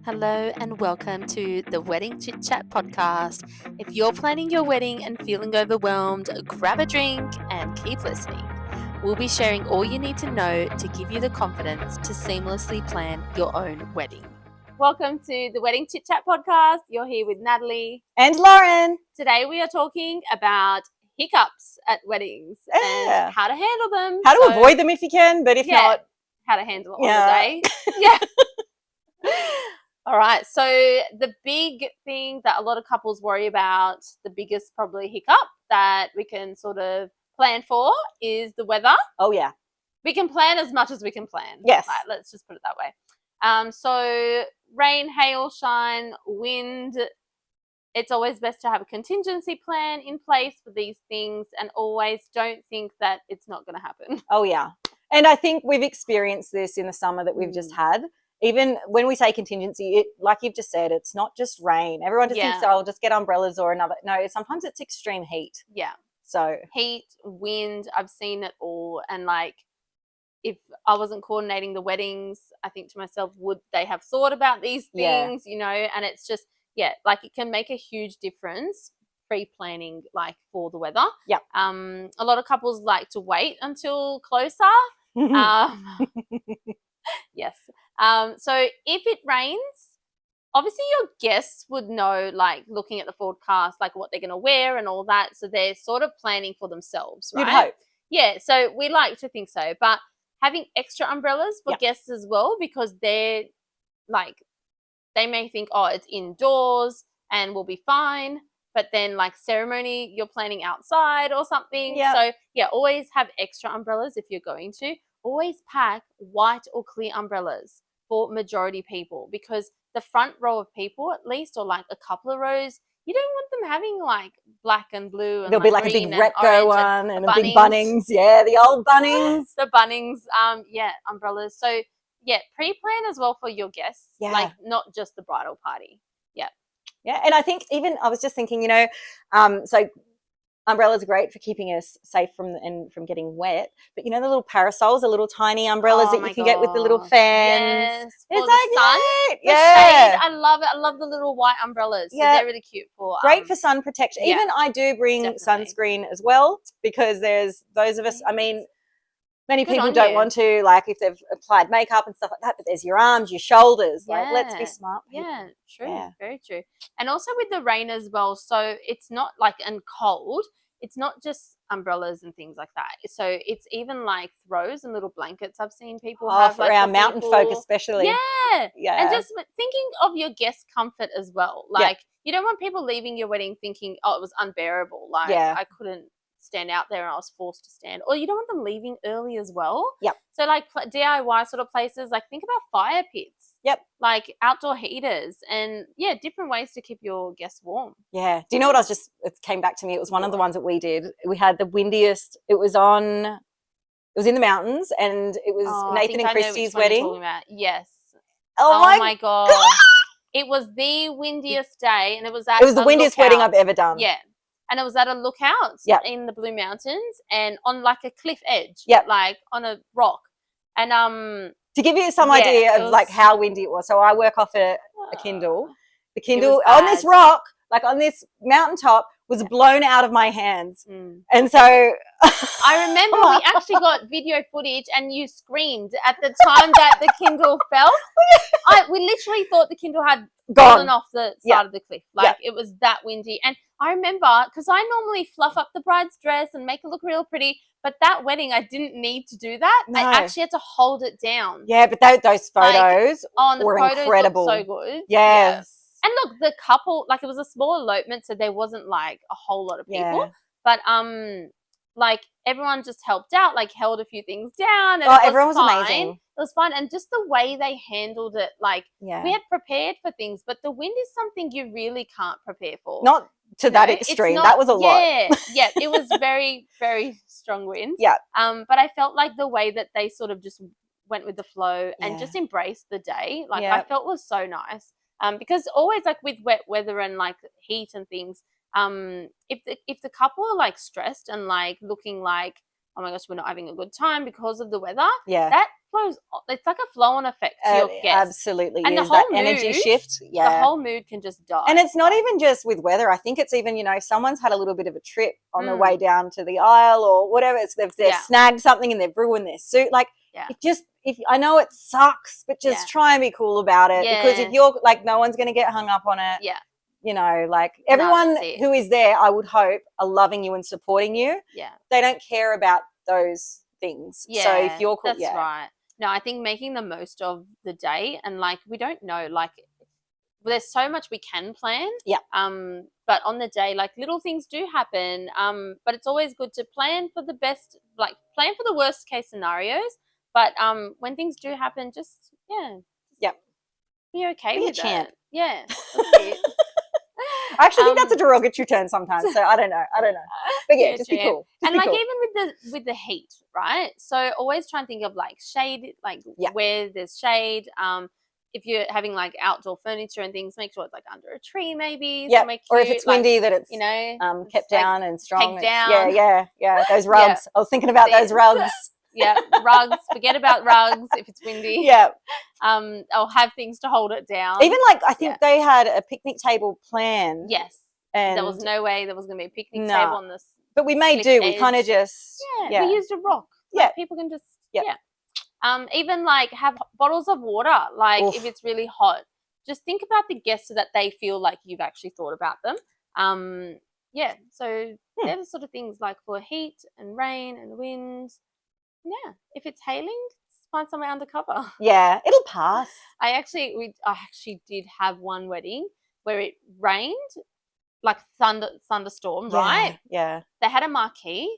Hello and welcome to the Wedding Chit Chat podcast. If you're planning your wedding and feeling overwhelmed, grab a drink and keep listening. We'll be sharing all you need to know to give you the confidence to seamlessly plan your own wedding. Welcome to the Wedding Chit Chat podcast. You're here with Natalie and Lauren. Today we are talking about hiccups at weddings and how to handle them. How to avoid them if you can, but if not, how to handle it on the day. Yeah. All right. So the big thing that a lot of couples worry about, the biggest probably hiccup that we can sort of plan for is the weather. Oh, yeah. We can plan as much as we can plan. Yes. Right, let's just put it that way. So rain, hail, shine, wind. It's always best to have a contingency plan in place for these things and always don't think that it's not going to happen. Oh, yeah. And I think we've experienced this in the summer that we've just had. Even when we say contingency, like you've just said, it's not just rain. Everyone just thinks, oh, I'll just get umbrellas or another. No, sometimes it's extreme heat. Yeah. So heat, wind, I've seen it all. And like, if I wasn't coordinating the weddings, I think to myself, would they have thought about these things, you know? And it's just, like it can make a huge difference pre-planning like for the weather. Yeah. A lot of couples like to wait until closer. Yes. So if it rains, obviously your guests would know, like looking at the forecast, like what they're going to wear and all that. So they're sort of planning for themselves, right? You'd hope. Yeah. So we like to think so, but having extra umbrellas for guests as well, because they're like, they may think, oh, it's indoors and we'll be fine. But then like ceremony, you're planning outside or something. Yeah. So always have extra umbrellas if you're going to. Always pack white or clear umbrellas for majority people, because the front row of people at least, or like a couple of rows, you don't want them having like black and blue and there'll be like a big Repco one and a big Bunnings. Yeah, the old Bunnings. The Bunnings, umbrellas. So pre-plan as well for your guests, like not just the bridal party. Yeah, and I think even I was just thinking, you know, so umbrellas are great for keeping us safe from getting wet. But you know the little parasols, the little tiny umbrellas that you can get with the little fans. Yes, for the sun, the shade. I love it. I love the little white umbrellas. So they're really cute for great for sun protection. Even I do bring sunscreen as well, because there's those of us. I mean, many people don't want to, like if they've applied makeup and stuff like that, but there's your arms, your shoulders. Like, let's be smart. Yeah, true. Yeah. Very true. And also with the rain as well. So it's not like, and cold, it's not just umbrellas and things like that. So it's even like throws and little blankets I've seen people have. For our mountain folk especially. Yeah. And just thinking of your guest comfort as well. Like you don't want people leaving your wedding thinking, oh, it was unbearable. Like I couldn't stand out there and I was forced to stand. Or you don't want them leaving early as well. Yep. So like DIY sort of places, like think about fire pits. Yep. Like outdoor heaters and different ways to keep your guests warm. Yeah. Do you know what it came back to me? It was one of the ones that we did. We had the windiest, it was in the mountains, and it was Nathan and Christy's wedding. Yes. Oh my God. It was the windiest day, and it was the windiest wedding I've ever done. Yeah. And it was at a lookout in the Blue Mountains and on like a cliff edge, like on a rock. And to give you some idea of like how windy it was, so I work off a Kindle. The Kindle on this rock, like on this mountaintop, was blown out of my hands. And so I remember we actually got video footage and you screamed at the time that the Kindle fell. We literally thought the Kindle had fallen off the side of the cliff. Like it was that windy. And I remember, because I normally fluff up the bride's dress and make it look real pretty, but that wedding I didn't need to do that. No. I actually had to hold it down. Yeah, but those photos were incredible. So good. Yes. And look, the couple, like it was a small elopement, so there wasn't like a whole lot of people. But like everyone just helped out, like held a few things down. And everyone was amazing. It was fun. And just the way they handled it, like we had prepared for things, but the wind is something you really can't prepare for. Not to that extreme. That was a lot. Yeah, it was very, very strong wind. Yeah. But I felt like the way that they sort of just went with the flow and just embraced the day, like I felt was so nice. Because always like with wet weather and like heat and things, if the couple are like stressed and like looking like oh my gosh, we're not having a good time because of the weather, Yeah. that flows. It's like a flow-on effect to your guests. Absolutely And is. the whole that energy mood, shift. Yeah. The whole mood can just die. And it's not even just with weather. I think it's even, someone's had a little bit of a trip on their Mm. way down to the aisle or whatever. They've snagged something and they've ruined their suit. Like, if I know it sucks, but just try and be cool about it. Because if you're like, no one's going to get hung up on it. Yeah. Like everyone who is there, I would hope, are loving you and supporting you. Yeah. They don't care about those things. Yeah. So if you're cool, that's right. No, I think making the most of the day, and like, we don't know, like, there's so much we can plan. Yeah. But on the day, like, little things do happen. But it's always good to plan for the best, like, plan for the worst case scenarios. But when things do happen, just be okay with it. Yeah. That's it. I actually think that's a derogatory term sometimes, so I don't know. But yeah, just be cool. And like, even with the heat, right? So always try and think of like shade, like where there's shade. If you're having like outdoor furniture and things, make sure it's like under a tree, maybe. Yeah. Or if cute, it's windy, that it's kept down and strong. Down. Yeah. Those rugs. I was thinking about those rugs. Yeah, rugs. Forget about rugs if it's windy. Yeah. I'll have things to hold it down. Even like, I think they had a picnic table planned. Yes. And there was no way there was going to be a picnic table on this. But we made do. We kind of just. Yeah. We used a rock. Like, people can just. Yeah. Even like have bottles of water. Like, if it's really hot, just think about the guests so that they feel like you've actually thought about them. So they're the sort of things like for heat and rain and wind. Yeah, if it's hailing, find somewhere undercover. Yeah, it'll pass. I actually did have one wedding where it rained, like thunderstorm, right? Yeah. They had a marquee.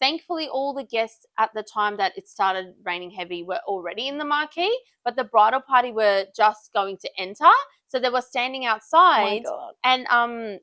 Thankfully, all the guests at the time that it started raining heavy were already in the marquee, but the bridal party were just going to enter, so they were standing outside. Oh my God. And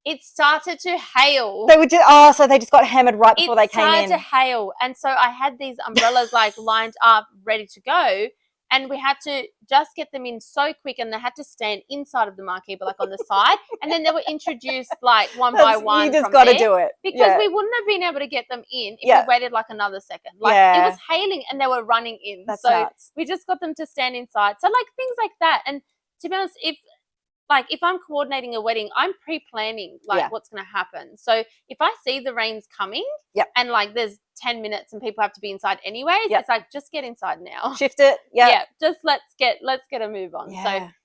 it started to hail. They were so they just got hammered right before they came in. It started to hail, and so I had these umbrellas like lined up, ready to go, and we had to just get them in so quick, and they had to stand inside of the marquee, but like on the side, and then they were introduced like one by one. You just got to do it because we wouldn't have been able to get them in if we waited like another second. Like it was hailing, and they were running in. That's so nuts. we just got them to stand inside. So like things like that, and to be honest, if I'm coordinating a wedding, I'm pre-planning like what's going to happen. So if I see the rain's coming and like there's 10 minutes and people have to be inside anyways, it's like, just get inside now. Shift it. Yeah. Just let's get a move on.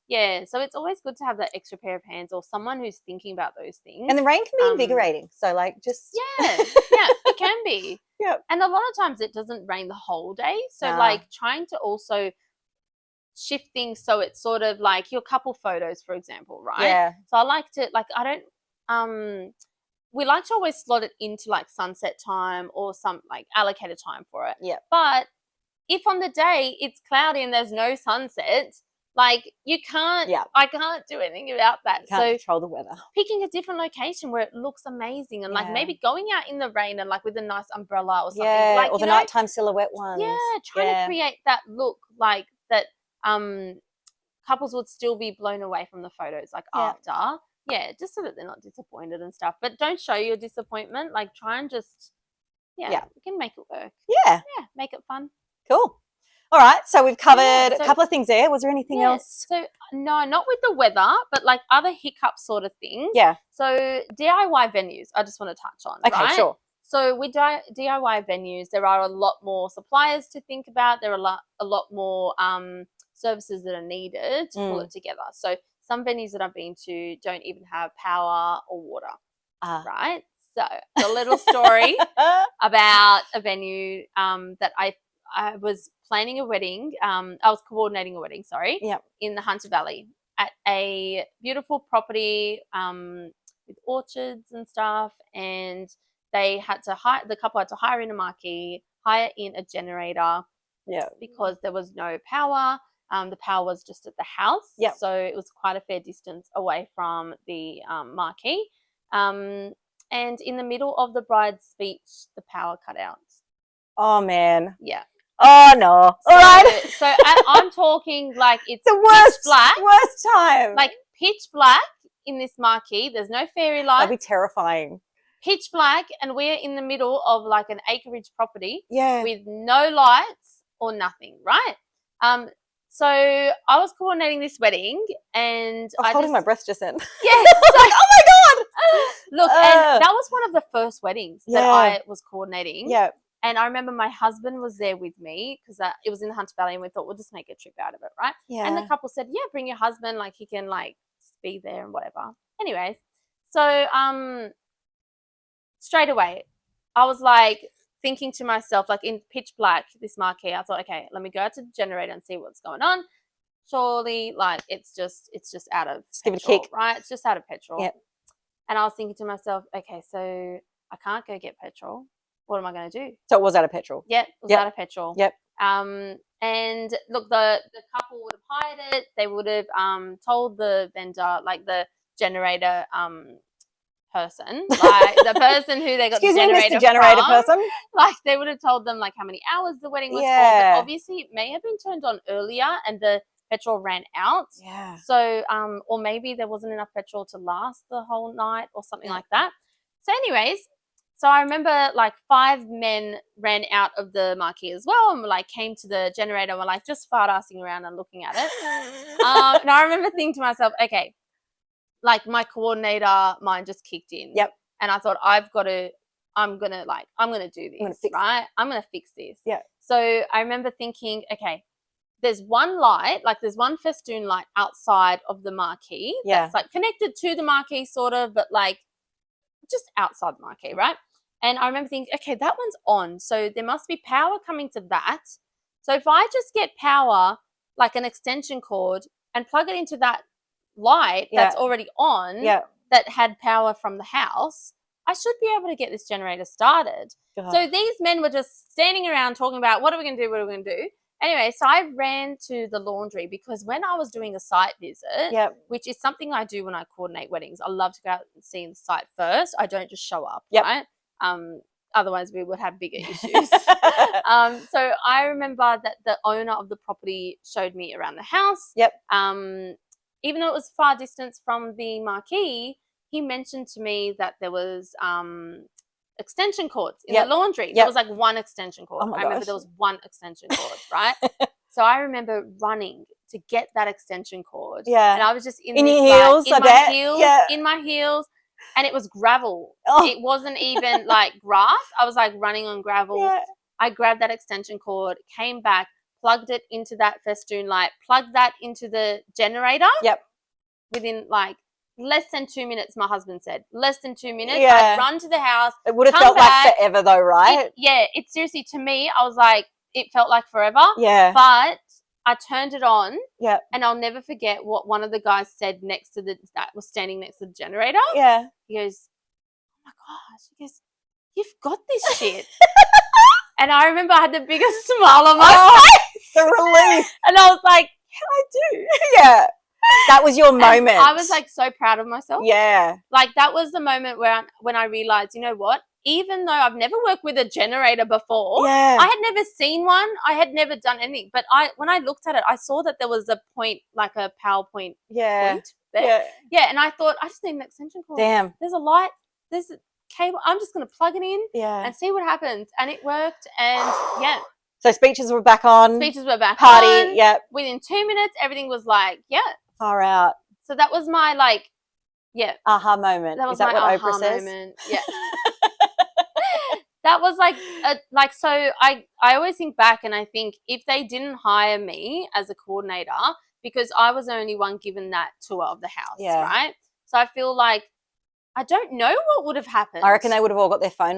Yeah. So it's always good to have that extra pair of hands or someone who's thinking about those things. And the rain can be invigorating. So like just. Yeah, it can be. Yeah. And a lot of times it doesn't rain the whole day. So like trying to also shift things so it's sort of like your couple photos, for example, right? Yeah. So I like to we like to always slot it into like sunset time or some like allocated time for it. Yeah. But if on the day it's cloudy and there's no sunset, like you can't. Yeah. I can't do anything about that. You can't control the weather. Picking a different location where it looks amazing and like maybe going out in the rain and like with a nice umbrella or something. Yeah. Like, or the nighttime silhouette ones. Yeah. Trying to create that look like that. Couples would still be blown away from the photos like after. Yeah, just so that they're not disappointed and stuff. But don't show your disappointment. Like try and just you can make it work. Yeah. Yeah, make it fun. Cool. All right, so we've covered a couple of things there. Was there anything else? So no, not with the weather, but like other hiccup sort of things. Yeah. So DIY venues, I just want to touch on. Okay, right? sure. So with DIY venues, there are a lot more suppliers to think about. There are a lot more services that are needed to pull it together. So some venues that I've been to don't even have power or water, right? So a little story about a venue that I was planning a wedding. I was coordinating a wedding, in the Hunter Valley at a beautiful property with orchards and stuff, and they had to the couple had to hire in a marquee, hire in a generator, because there was no power. The power was just at the house, so it was quite a fair distance away from the marquee. And in the middle of the bride's speech, the power cut out. Oh man! Yeah. Oh no! All right. So I'm talking like it's the worst, black, worst time. Like pitch black in this marquee. There's no fairy lights. That'd be terrifying. pitch black, and we're in the middle of like an acreage property with no lights or nothing, right? So I was coordinating this wedding, and I was holding my breath just then. Yeah, I was like, oh my god! Look, and that was one of the first weddings that I was coordinating. Yeah. And I remember my husband was there with me because it was in the Hunter Valley, and we thought we'll just make a trip out of it, right? Yeah. And the couple said, "Yeah, bring your husband. Like he can like be there and whatever." Anyways, so straight away, I was like thinking to myself, like in pitch black, this marquee. I thought, okay, let me go out to the generator and see what's going on. Surely, like it's just out of just give it a petrol, kick, right? It's just out of petrol. Yep. And I was thinking to myself, okay, so I can't go get petrol. What am I going to do? So it was out of petrol. Yep, it was out of petrol. Yep. And look, the couple would have hired it. They would have told the vendor, like the generator person, like the person who they got Excuse the generator me, Mr. Generator from, person. like they would have told them like how many hours the wedding was for. But obviously it may have been turned on earlier and the petrol ran out. Yeah. So or maybe there wasn't enough petrol to last the whole night or something like that. So anyways, so I remember like 5 men ran out of the marquee as well, and like came to the generator and were like just fart-assing around and looking at it. And I remember thinking to myself, okay, like my coordinator mind just kicked in. Yep. And I thought I'm gonna do this, right? I'm gonna fix this. Yeah. So I remember thinking, okay, there's one light, like there's one festoon light outside of the marquee that's like connected to the marquee sort of, but like just outside the marquee, right? And I remember thinking, okay, that one's on, so there must be power coming to that. So if I just get power, like an extension cord, and plug it into that light that's already on, that had power from the house, I should be able to get this generator started. So these men were just standing around talking about what are we going to do, what are we going to do? Anyway, so I ran to the laundry because when I was doing a site visit, which is something I do when I coordinate weddings, I love to go out and see the site first. I don't just show up, right? Otherwise, we would have bigger issues. So I remember that the owner of the property showed me around the house. Even though it was far distance from the marquee, he mentioned to me that there was extension cords in the laundry. There was like one extension cord. I remember there was one extension cord, right? So I remember running to get that extension cord. And I was just in your heels, in my heels, and it was gravel. It wasn't even like grass. I was like running on gravel. I grabbed that extension cord, came back, plugged it into that festoon light, plugged that into the generator. Within like less than 2 minutes, my husband said. Less than 2 minutes. I'd run to the house. It would have felt like forever though, right? It seriously, to me, I was like, it felt like forever. But I turned it on. And I'll never forget what one of the guys said that was standing next to the generator. He goes, oh my gosh. He goes, you've got this shit. And I remember I had the biggest smile on my face. The relief. And I was like, yeah, I do. That was your moment. And I was like so proud of myself. Like that was the moment when I realized, you know what? Even though I've never worked with a generator before, I had never seen one. I had never done anything. But when I looked at it, I saw that there was a point, like a PowerPoint point there. And I thought, I just need an extension cord. Damn. There's a light. There's a cable. I'm just going to plug it in and see what happens. And it worked. And so speeches were back on. Party. Within 2 minutes, everything was like, far out. So that was my like, aha moment. That was Is that my what aha Oprah says? moment. That was like so I always think back and I think if they didn't hire me as a coordinator, because I was the only one given that tour of the house, right? So I feel like I don't know what would have happened. I reckon they would have all got their phone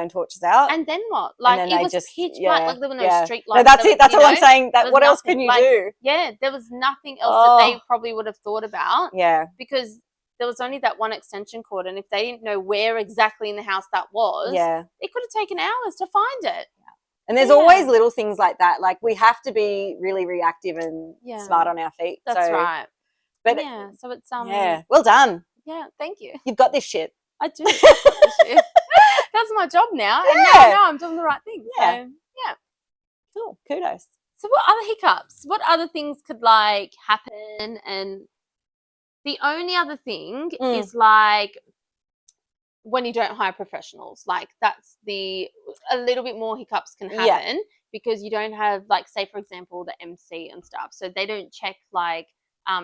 torches out. And then what? Like it was just pitch black. Like there were no street lights. No, that's it. That's all I'm saying. What else can you do? Yeah, there was nothing else that they probably would have thought about. Because there was only that one extension cord, and if they didn't know where exactly in the house that was, it could have taken hours to find it. And there's always little things like that. Like we have to be really reactive and smart on our feet. That's right. But so it's well done. Yeah, thank you. You've got this shit. I do. That's my job now, and now I know I'm doing the right thing. So cool. Kudos. So what other hiccups? What other things could like happen? And the only other thing is like when you don't hire professionals. Like that's a little bit more hiccups can happen because you don't have, like, say for example, the MC and stuff. So they don't check like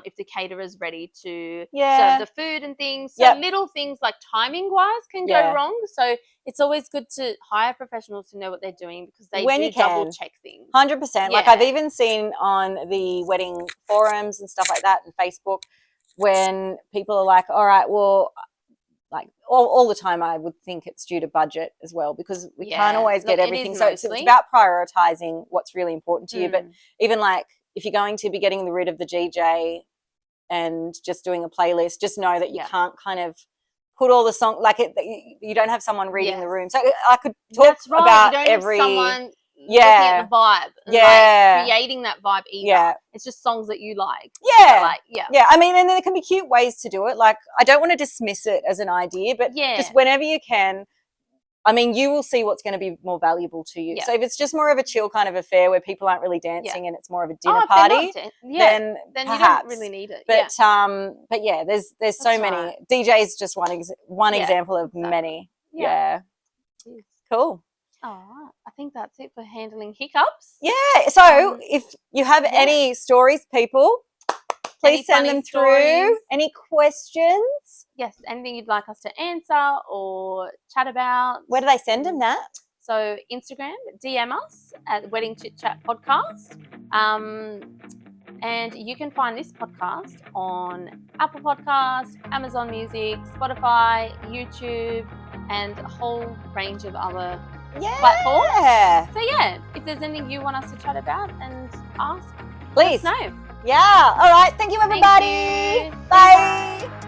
if the caterer's ready to serve the food and things. So little things like timing wise can go wrong. So it's always good to hire professionals to know what they're doing because they do double check things. 100%. Like I've even seen on the wedding forums and stuff like that and Facebook when people are like, all right, well, like all the time I would think it's due to budget as well because we can't always get everything. So it's about prioritizing what's really important to you. But even like if you're going to be getting rid of the DJ and just doing a playlist, just know that you can't kind of put all the songs, like you don't have someone reading the room. So I could talk about you don't every... have someone looking at the vibe and like creating that vibe either. It's just songs that you like. I mean, and there can be cute ways to do it. Like I don't want to dismiss it as an idea, but just whenever you can, I mean, you will see what's going to be more valuable to you. So if it's just more of a chill kind of affair where people aren't really dancing and it's more of a dinner party, then perhaps. You don't really need it. But yeah, there's so many. DJ is just one example of many. Yeah. Cool. All right. I think that's it for handling hiccups. Yeah. So if you have any stories, people, please send them through. Any questions? Yes, anything you'd like us to answer or chat about. Where do they send them, Nat? So Instagram, DM us at Wedding Chit Chat Podcast. And you can find this podcast on Apple Podcasts, Amazon Music, Spotify, YouTube, and a whole range of other platforms. So if there's anything you want us to chat about and ask, please let us know. Yeah. All right. Thank you, everybody. Thank you. Bye.